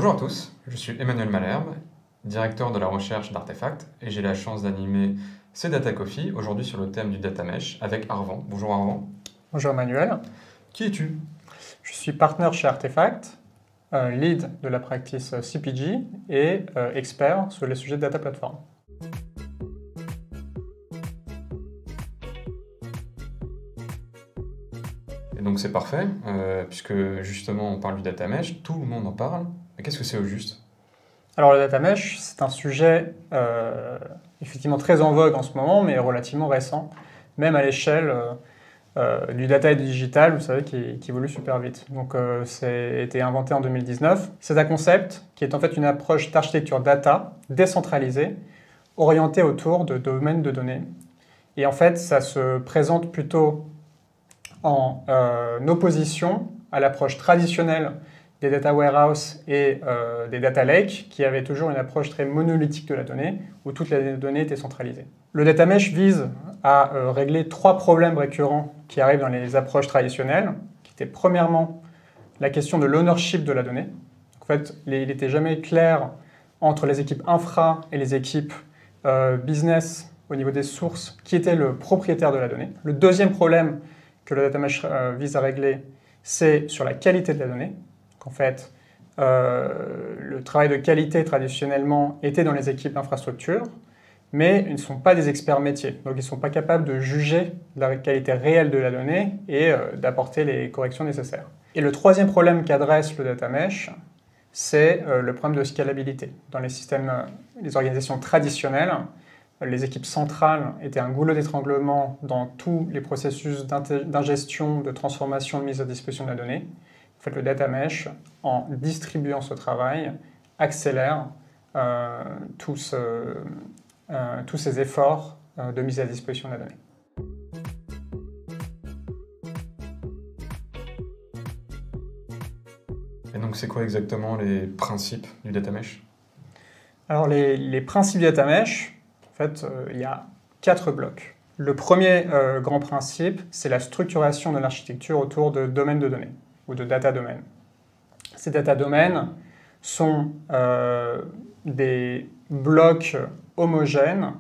Bonjour à tous, je suis Emmanuel Malherbe, directeur de la recherche d'Artefact, et j'ai la chance d'animer ce Data Coffee, aujourd'hui sur le thème du Data Mesh, avec Arvan. Bonjour Arvan. Bonjour Emmanuel. Qui es-tu? Je suis partenaire chez Artefact, lead de la practice CPG et expert sur les sujets de data platform. Et donc c'est parfait, puisque justement on parle du Data Mesh, tout le monde en parle, mais qu'est-ce que c'est au juste? Alors le data mesh, c'est un sujet effectivement très en vogue en ce moment, mais relativement récent, même à l'échelle du data et du digital, vous savez, qui évolue super vite. Donc c'est été inventé en 2019. C'est un concept qui est en fait une approche d'architecture data décentralisée, orientée autour de domaines de données. Et en fait, ça se présente plutôt en opposition à l'approche traditionnelle des data warehouse et des data lakes, qui avaient toujours une approche très monolithique de la donnée, où toutes les données étaient centralisées. Le data mesh vise à régler trois problèmes récurrents qui arrivent dans les approches traditionnelles, qui étaient premièrement la question de l'ownership de la donnée. En fait, il n'était jamais clair entre les équipes infra et les équipes business au niveau des sources qui était le propriétaire de la donnée. Le deuxième problème que le data mesh vise à régler, c'est sur la qualité de la donnée. En fait, le travail de qualité traditionnellement était dans les équipes d'infrastructure, mais ils ne sont pas des experts métiers. Donc ils ne sont pas capables de juger la qualité réelle de la donnée et d'apporter les corrections nécessaires. Et le troisième problème qu'adresse le data mesh, c'est le problème de scalabilité. Dans les systèmes, les organisations traditionnelles, les équipes centrales étaient un goulot d'étranglement dans tous les processus d'ingestion, de transformation, de mise à disposition de la donnée. En fait, le data mesh, en distribuant ce travail, accélère tous ces efforts de mise à disposition de la donnée. Et donc c'est quoi exactement les principes du Data Mesh? Alors les principes du data mesh, en fait, il y a 4 blocs. Le premier grand principe, c'est la structuration de l'architecture autour de domaines de données, ou de data domaines. Ces data domaines sont des blocs homogènes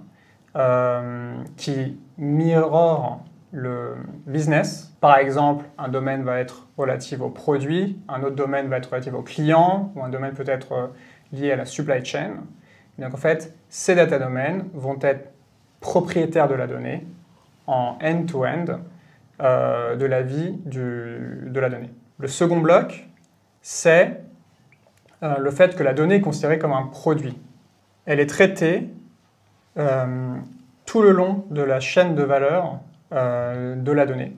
qui mirrorent le business. Par exemple, un domaine va être relatif au produit, un autre domaine va être relatif au client, ou un domaine peut être lié à la supply chain. Et donc en fait, ces data domaines vont être propriétaires de la donnée en end-to-end de la vie de la donnée. Le second bloc, c'est le fait que la donnée est considérée comme un produit. Elle est traitée tout le long de la chaîne de valeur de la donnée,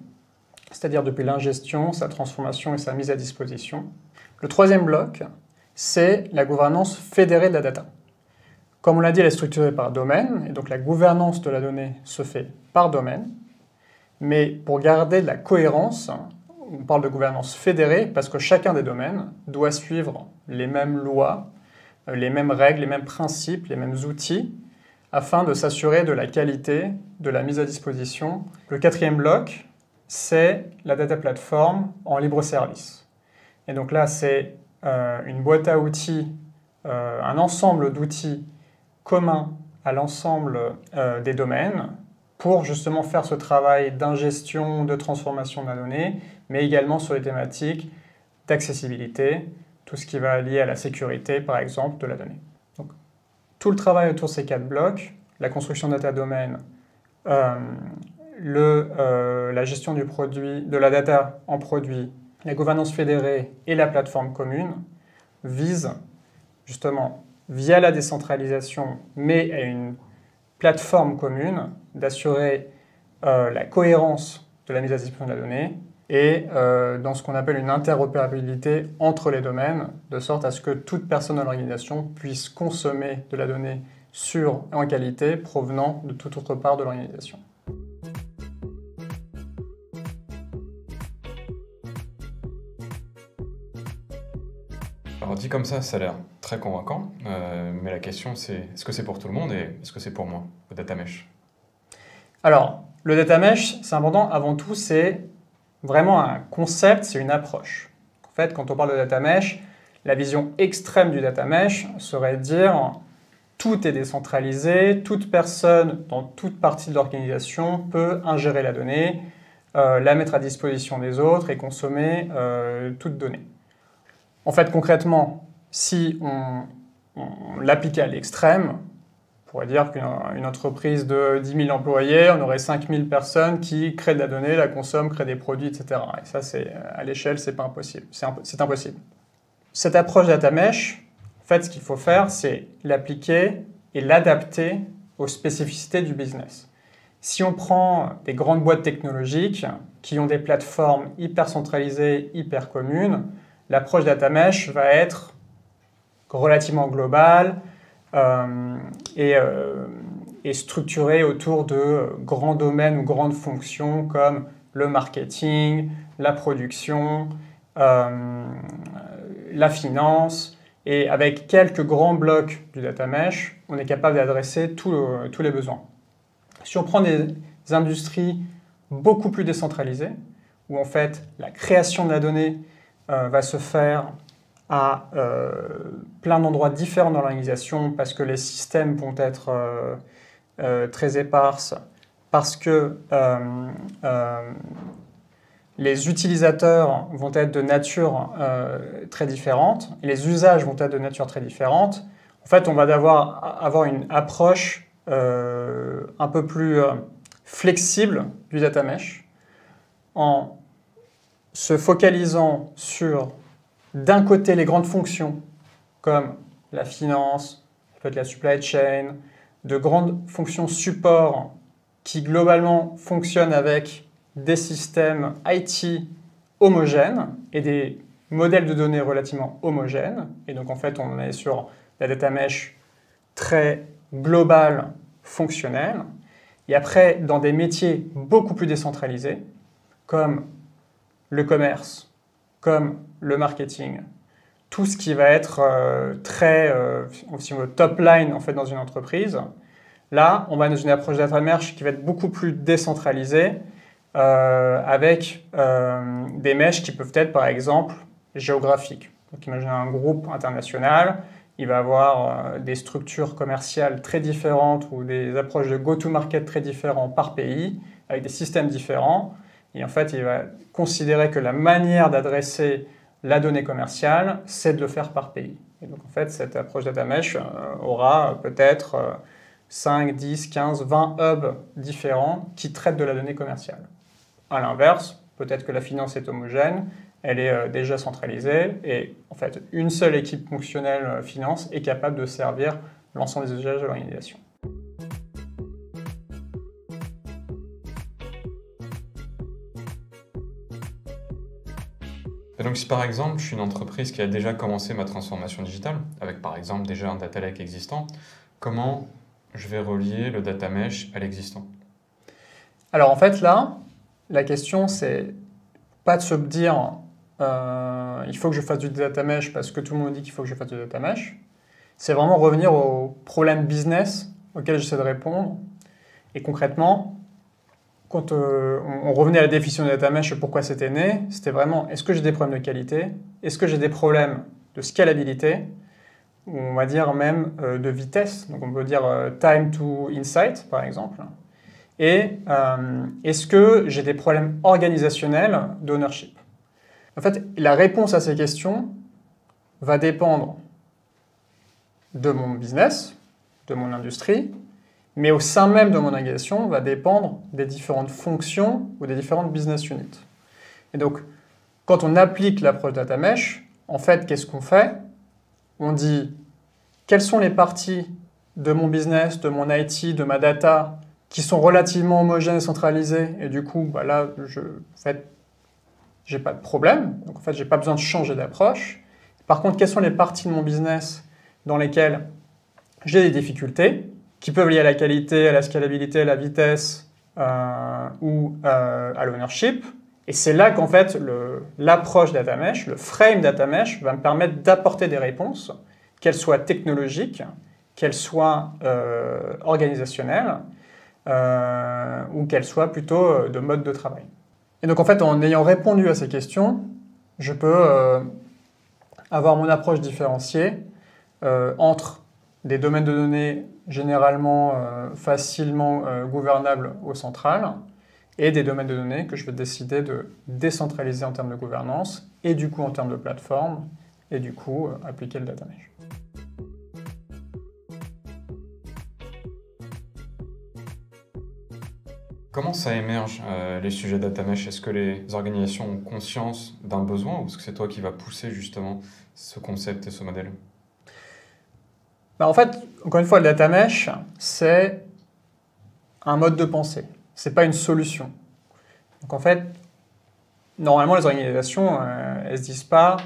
c'est-à-dire depuis l'ingestion, sa transformation et sa mise à disposition. Le troisième bloc, c'est la gouvernance fédérée de la data. Comme on l'a dit, elle est structurée par domaine, et donc la gouvernance de la donnée se fait par domaine. Mais pour garder de la cohérence, on parle de gouvernance fédérée parce que chacun des domaines doit suivre les mêmes lois, les mêmes règles, les mêmes principes, les mêmes outils, afin de s'assurer de la qualité de la mise à disposition. Le quatrième bloc, c'est la data platform en libre service. Et donc là, c'est une boîte à outils, un ensemble d'outils communs à l'ensemble des domaines pour justement faire ce travail d'ingestion, de transformation de la donnée, mais également sur les thématiques d'accessibilité, tout ce qui va lier à la sécurité, par exemple, de la donnée. Donc, tout le travail autour de ces 4 blocs, la construction de data domaine, la gestion du produit, de la data en produit, la gouvernance fédérée et la plateforme commune, visent justement, via la décentralisation, mais à une plateforme commune, d'assurer la cohérence de la mise à disposition de la donnée et dans ce qu'on appelle une interopérabilité entre les domaines, de sorte à ce que toute personne dans l'organisation puisse consommer de la donnée sûre et en qualité provenant de toute autre part de l'organisation. Alors dit comme ça a l'air très convaincant, mais la question c'est, est-ce que c'est pour tout le monde et est-ce que c'est pour moi, le data mesh? Alors, le data mesh, c'est important, avant tout, c'est vraiment un concept, c'est une approche. En fait, quand on parle de data mesh, La vision extrême du data mesh serait de dire tout est décentralisé, toute personne dans toute partie de l'organisation peut ingérer la donnée, la mettre à disposition des autres et consommer toute donnée. En fait, concrètement, si on l'appliquait à l'extrême, on pourrait dire qu'une entreprise de 10 000 employés, on aurait 5 000 personnes qui créent de la donnée, la consomment, créent des produits, etc. Et ça, à l'échelle, c'est pas impossible. C'est impossible. Cette approche data mesh, en fait, ce qu'il faut faire, c'est l'appliquer et l'adapter aux spécificités du business. Si on prend des grandes boîtes technologiques qui ont des plateformes hyper centralisées, hyper communes, l'approche data mesh va être relativement globale et structurée autour de grands domaines ou grandes fonctions comme le marketing, la production, la finance. Et avec quelques grands blocs du data mesh, on est capable d'adresser tous les besoins. Si on prend des industries beaucoup plus décentralisées, où en fait la création de la donnée va se faire à plein d'endroits différents dans l'organisation parce que les systèmes vont être très éparses, parce que les utilisateurs vont être de nature très différente, et les usages vont être de nature très différente. En fait, on va avoir une approche un peu plus flexible du data mesh en se focalisant sur, d'un côté, les grandes fonctions comme la finance, peut-être la supply chain, de grandes fonctions support qui globalement fonctionnent avec des systèmes IT homogènes et des modèles de données relativement homogènes. Et donc en fait, on est sur la data mesh très globale, fonctionnelle. Et après, dans des métiers beaucoup plus décentralisés, comme le commerce, comme le marketing, tout ce qui va être très top line en fait, dans une entreprise, là, on va dans une approche data mesh qui va être beaucoup plus décentralisée, avec des meshes qui peuvent être, par exemple, géographiques. Donc, imaginez un groupe international, il va avoir des structures commerciales très différentes ou des approches de go-to-market très différentes par pays, avec des systèmes différents. Et en fait, il va considérer que la manière d'adresser la donnée commerciale, c'est de le faire par pays. Et donc, en fait, cette approche data mesh aura peut-être 5, 10, 15, 20 hubs différents qui traitent de la donnée commerciale. À l'inverse, peut-être que la finance est homogène, elle est déjà centralisée et en fait, une seule équipe fonctionnelle finance est capable de servir l'ensemble des usages de l'organisation. Et donc si par exemple, je suis une entreprise qui a déjà commencé ma transformation digitale, avec par exemple déjà un data lake existant, comment je vais relier le data mesh à l'existant? Alors en fait là, la question c'est pas de se dire il faut que je fasse du data mesh parce que tout le monde dit qu'il faut que je fasse du data mesh. C'est vraiment revenir aux problèmes business auxquels j'essaie de répondre. Et concrètement, quand on revenait à la définition de data mesh et pourquoi c'était né, c'était vraiment est-ce que j'ai des problèmes de qualité? Est-ce que j'ai des problèmes de scalabilité? Ou on va dire même de vitesse. Donc on peut dire time to insight par exemple. Et est-ce que j'ai des problèmes organisationnels d'ownership? En fait, la réponse à ces questions va dépendre de mon business, de mon industrie, mais au sein même de mon organisation va dépendre des différentes fonctions ou des différentes business units. Et donc, quand on applique l'approche data mesh, en fait, qu'est-ce qu'on fait? On dit quelles sont les parties de mon business, de mon IT, de ma data qui sont relativement homogènes et centralisées, et du coup, bah là, j'ai pas de problème, donc en fait, j'ai pas besoin de changer d'approche. Par contre, quelles sont les parties de mon business dans lesquelles j'ai des difficultés, qui peuvent lier à la qualité, à la scalabilité, à la vitesse ou à l'ownership. Et c'est là qu'en fait, l'approche data mesh, le frame data mesh, va me permettre d'apporter des réponses, qu'elles soient technologiques, qu'elles soient organisationnelles, ou qu'elles soient plutôt de mode de travail. Et donc en fait, en ayant répondu à ces questions, je peux avoir mon approche différenciée entre des domaines de données généralement facilement gouvernables au central et des domaines de données que je vais décider de décentraliser en termes de gouvernance et du coup en termes de plateforme et du coup appliquer le data mesh. Comment ça émerge, les sujets data mesh? Est-ce que les organisations ont conscience d'un besoin ou est-ce que c'est toi qui vas pousser justement ce concept et ce modèle? En fait, encore une fois, le data mesh, c'est un mode de pensée. Ce n'est pas une solution. Donc en fait, normalement, les organisations, elles ne se disent pas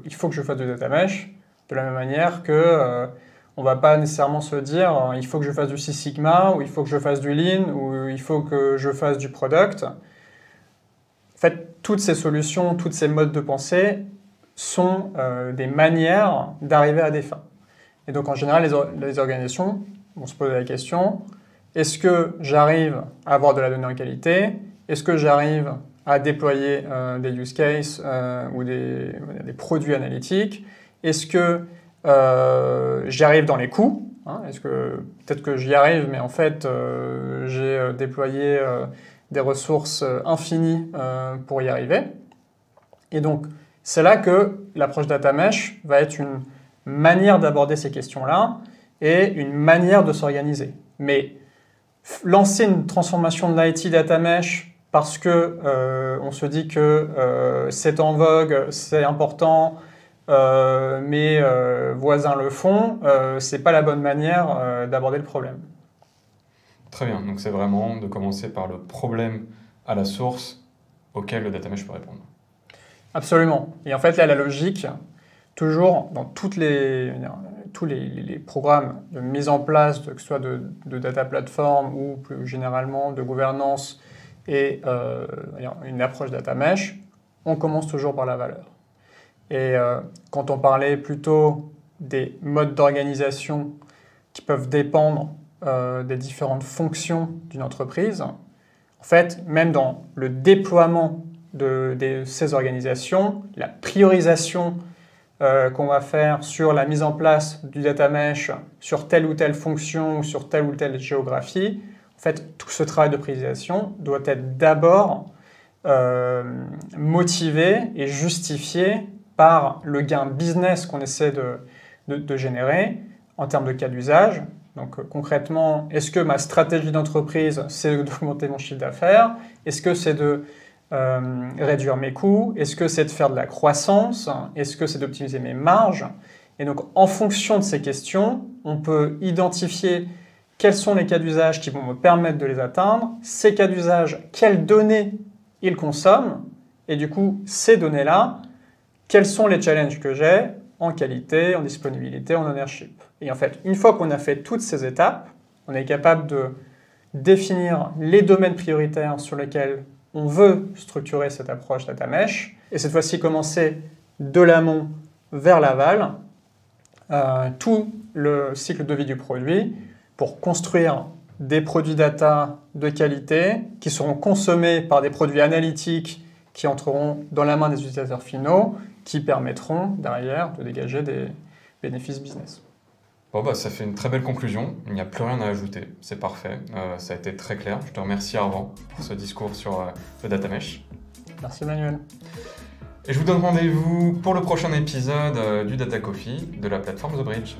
il faut que je fasse du data mesh, de la même manière que on ne va pas nécessairement se dire il faut que je fasse du Six Sigma, ou il faut que je fasse du Lean, ou il faut que je fasse du product. En fait, toutes ces solutions, tous ces modes de pensée sont des manières d'arriver à des fins. Et donc, en général, les organisations vont se poser la question, est-ce que j'arrive à avoir de la donnée en qualité? Est-ce que j'arrive à déployer des use cases ou des produits analytiques? Est-ce que j'y arrive dans les coûts, hein? Est-ce que peut-être que j'y arrive, mais en fait, j'ai déployé des ressources infinies pour y arriver. Et donc, c'est là que l'approche data mesh va être une manière d'aborder ces questions-là et une manière de s'organiser. Mais lancer une transformation de l'IT data mesh parce que on se dit que c'est en vogue, c'est important, mes voisins le font, c'est pas la bonne manière d'aborder le problème. Très bien, donc c'est vraiment de commencer par le problème à la source auquel le data mesh peut répondre. Absolument. Et en fait, là, la logique, toujours dans tous les programmes de mise en place, que ce soit de data platform ou plus généralement de gouvernance et une approche data mesh, on commence toujours par la valeur. Et quand on parlait plutôt des modes d'organisation qui peuvent dépendre des différentes fonctions d'une entreprise, en fait, même dans le déploiement de ces organisations, la priorisation qu'on va faire sur la mise en place du data mesh sur telle ou telle fonction ou sur telle ou telle géographie, en fait, tout ce travail de priorisation doit être d'abord motivé et justifié par le gain business qu'on essaie de générer en termes de cas d'usage. Donc concrètement, est-ce que ma stratégie d'entreprise, c'est d'augmenter mon chiffre d'affaires? Est-ce que c'est de réduire mes coûts? Est-ce que c'est de faire de la croissance? Est-ce que c'est d'optimiser mes marges? Et donc, en fonction de ces questions, on peut identifier quels sont les cas d'usage qui vont me permettre de les atteindre, ces cas d'usage, quelles données ils consomment, et du coup, ces données-là, quels sont les challenges que j'ai en qualité, en disponibilité, en ownership. Et en fait, une fois qu'on a fait toutes ces étapes, on est capable de définir les domaines prioritaires sur lesquels on veut structurer cette approche data mesh, et cette fois-ci commencer de l'amont vers l'aval, tout le cycle de vie du produit pour construire des produits data de qualité qui seront consommés par des produits analytiques qui entreront dans la main des utilisateurs finaux, qui permettront derrière de dégager des bénéfices business. Bon, bah, ça fait une très belle conclusion, il n'y a plus rien à ajouter, c'est parfait, ça a été très clair. Je te remercie Arvan pour ce discours sur le data mesh. Merci Emmanuel. Et je vous donne rendez-vous pour le prochain épisode du Data Coffee de la plateforme The Bridge.